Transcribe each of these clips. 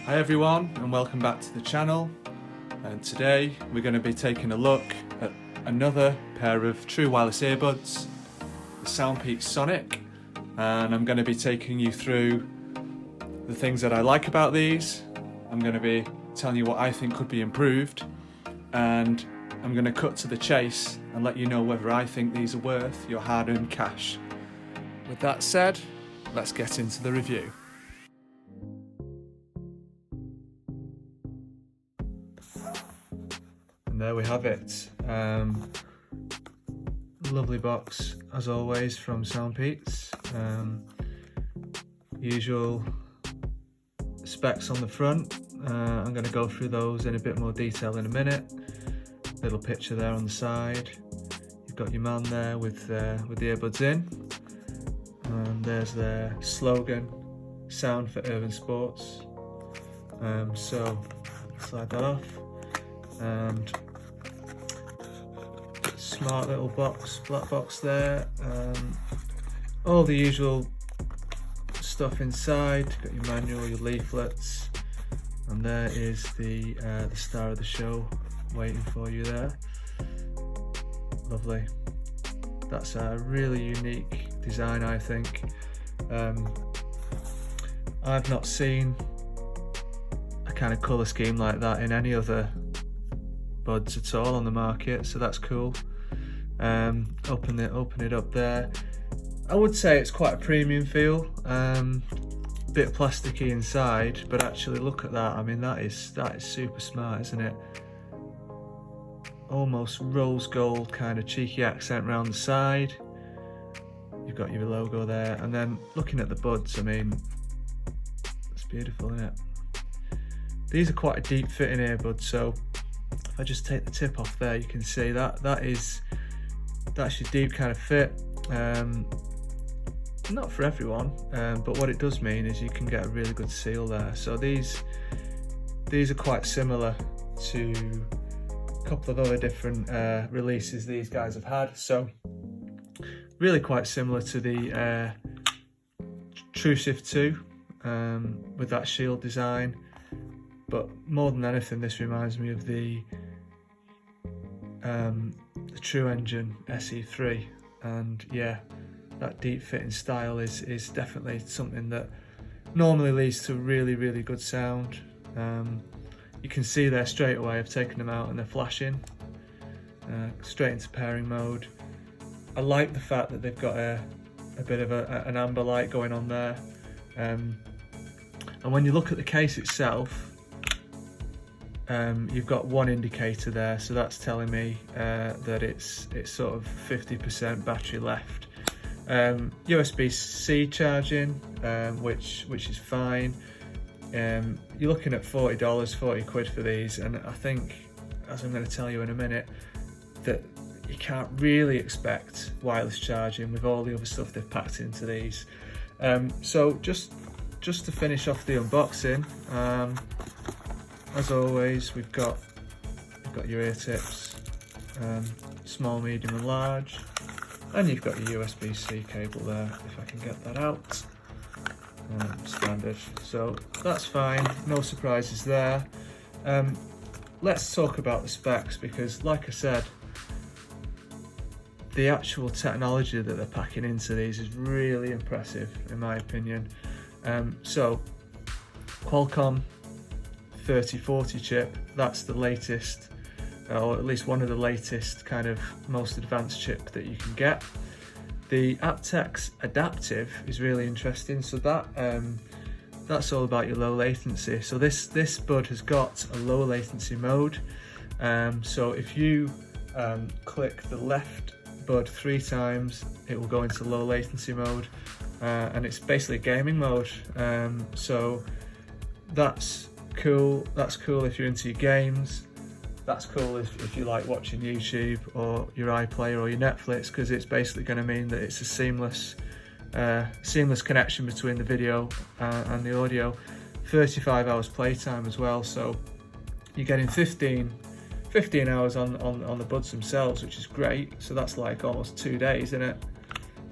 Hi everyone, and welcome back to the channel. And today we're going to be taking a look at another pair of true wireless earbuds, the Soundpeats Sonic, and I'm going to be taking you through the things that I like about these. I'm going to be telling you what I think could be improved, and I'm going to cut to the chase and let you know whether I think these are worth your hard-earned cash. With that said, let's get into the review. And there we have it. Lovely box as always from Soundpeats. Usual specs on the front. I'm going to go through those in a bit more detail in a minute. Little picture there on the side. You've got your man there with the earbuds in, and there's their slogan: "Sound for urban sports." So slide that off, and smart little box, black box there. All the usual stuff inside. Got your manual, your leaflets, and there is the star of the show waiting for you there. Lovely. That's a really unique design, I think. I've not seen a kind of colour scheme like that in any other buds at all on the market, so that's cool. Open it up there. I would say it's quite a premium feel. Bit plasticky inside, but actually look at that. I mean, that is super smart, isn't it? Almost rose gold kind of cheeky accent around the side. You've got your logo there, and then looking at the buds, I mean, it's beautiful, isn't it? These are quite a deep fitting earbud, so if I just take the tip off there, you can see that's your deep kind of fit. Not for everyone, but what it does mean is you can get a really good seal there. So these are quite similar to a couple of other different releases these guys have had. So really quite similar to the TrueShift 2 with that shield design. But more than anything, this reminds me of the True Engine SE3, and yeah, that deep fitting style is definitely something that normally leads to really good sound. You can see there straight away I've taken them out and they're flashing straight into pairing mode. I like the fact that they've got a bit of an amber light going on there, and when you look at the case itself, you've got one indicator there, so that's telling me that it's sort of 50% battery left. USB-C charging, which is fine. You're looking at $40, 40 quid for these, and I think, as I'm going to tell you in a minute, that you can't really expect wireless charging with all the other stuff they've packed into these. So just to finish off the unboxing, as always, we've got your ear tips, small, medium and large, and you've got your USB-C cable there, if I can get that out. Standard, so that's fine, no surprises there. Let's talk about the specs, because like I said, the actual technology that they're packing into these is really impressive in my opinion. So Qualcomm 3040 chip, that's the latest, or at least one of the latest kind of most advanced chip that you can get. The aptX adaptive is really interesting, so that's all about your low latency. So this bud has got a low latency mode, so if you click the left bud 3 times, it will go into low latency mode, and it's basically gaming mode. So that's cool. That's cool if you're into your games. That's cool if you like watching YouTube or your iPlayer or your Netflix, because it's basically going to mean that it's a seamless connection between the video and the audio. 35 hours playtime as well, so you're getting 15 hours on the buds themselves, which is great. So that's like almost 2 days, isn't it?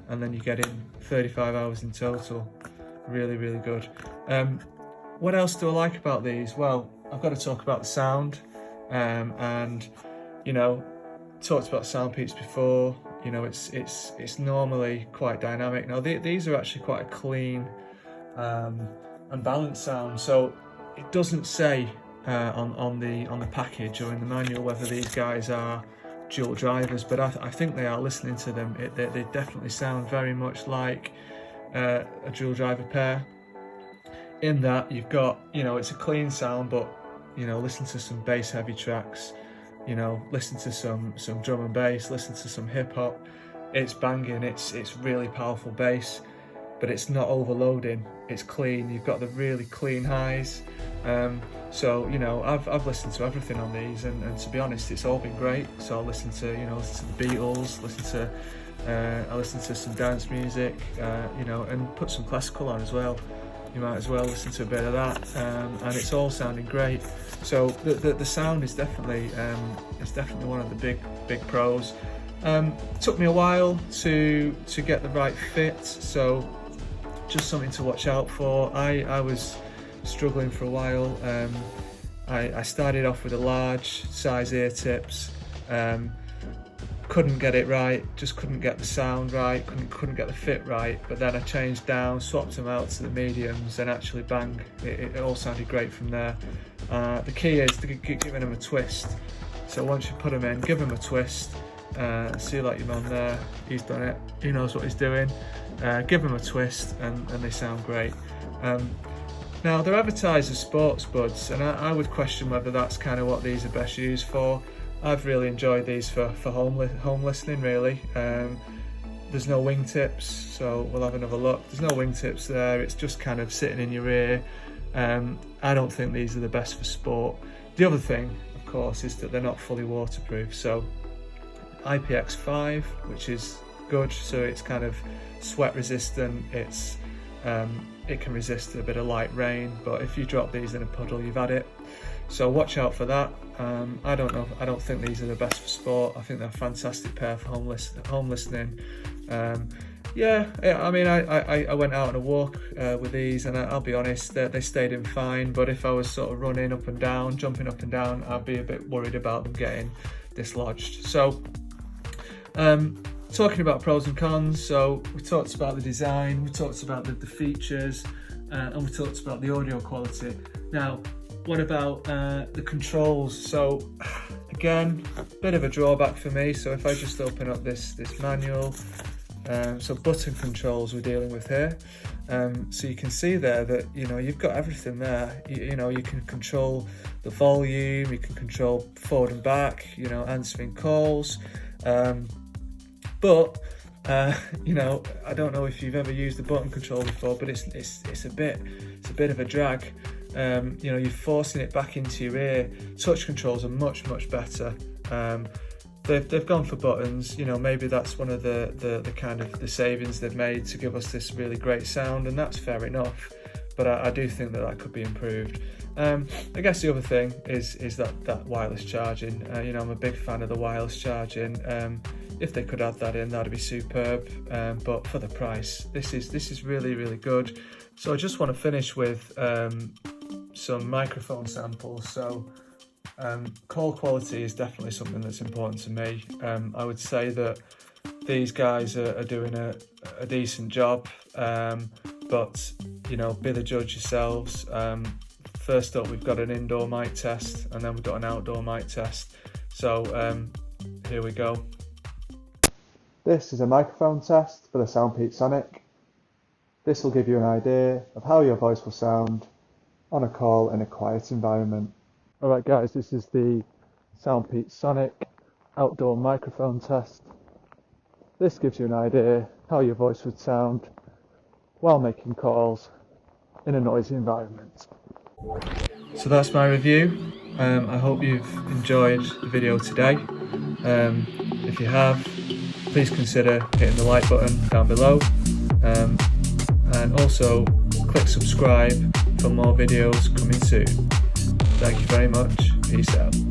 And then you're getting 35 hours in total. Really good. what else do I like about these? Well, I've got to talk about the sound, and you know, talked about Soundpeats before. You know, it's normally quite dynamic. Now these are actually quite a clean and balanced sound. So it doesn't say on the package or in the manual whether these guys are dual drivers, but I think they are. Listening to them, they definitely sound very much like a dual driver pair. In that you've got, you know, it's a clean sound, but you know, listen to some bass heavy tracks. You know, listen to some drum and bass, listen to some hip hop. It's banging, it's really powerful bass, but it's not overloading. It's clean. You've got the really clean highs. So you know, I've listened to everything on these, and to be honest, it's all been great. So I listen to, you know, listen to the Beatles, I listen to some dance music, you know, and put some classical on as well. You might as well listen to a bit of that, and it's all sounding great. So the sound is definitely one of the big pros. Took me a while to get the right fit, so just something to watch out for. I was struggling for a while. I started off with a large size ear tips. Couldn't get it right, just couldn't get the sound right, couldn't get the fit right, but then I changed down, swapped them out to the mediums, and actually bang, it all sounded great from there. The key is giving them a twist. So once you put them in, give them a twist. See, like your man there, he's done it, he knows what he's doing. Give them a twist and they sound great. Now they're advertised as sports buds, and I would question whether that's kind of what these are best used for. I've really enjoyed these for home listening, really. There's no wingtips, so we'll have another look. There's no wingtips there, it's just kind of sitting in your ear. I don't think these are the best for sport. The other thing, of course, is that they're not fully waterproof. So IPX5, which is good, so it's kind of sweat resistant. It can resist a bit of light rain, but if you drop these in a puddle, you've had it. So watch out for that. I don't know. I don't think these are the best for sport. I think they're a fantastic pair for home listening. Yeah, I mean, I went out on a walk with these, and I'll be honest, they stayed in fine. But if I was sort of running up and down, jumping up and down, I'd be a bit worried about them getting dislodged. So, talking about pros and cons. So we talked about the design, we talked about the features, and we talked about the audio quality. Now, what about the controls? So again, a bit of a drawback for me. So if I just open up this manual, so button controls we're dealing with here. So you can see there that, you know, you've got everything there. You know, you can control the volume, you can control forward and back, you know, answering calls. But you know, I don't know if you've ever used the button control before, but it's a bit of a drag. You know, you're forcing it back into your ear. Touch controls are much better. They've gone for buttons. You know, maybe that's one of the kind of the savings they've made to give us this really great sound, and that's fair enough. But I do think that could be improved. I guess the other thing is that wireless charging. You know, I'm a big fan of the wireless charging. If they could add that in, that'd be superb. But for the price, this is really good. So I just want to finish with some microphone samples. So call quality is definitely something that's important to me. I would say that these guys are doing a decent job, but you know, be the judge yourselves. First up, we've got an indoor mic test, and then we've got an outdoor mic test. So here we go. This is a microphone test for the Soundpeats Sonic. This will give you an idea of how your voice will sound on a call in a quiet environment. Alright guys, this is the Soundpeats Sonic outdoor microphone test. This gives you an idea how your voice would sound while making calls in a noisy environment. So that's my review. I hope you've enjoyed the video today. If you have, please consider hitting the like button down below, and also click subscribe for more videos coming soon. Thank you very much. Peace out.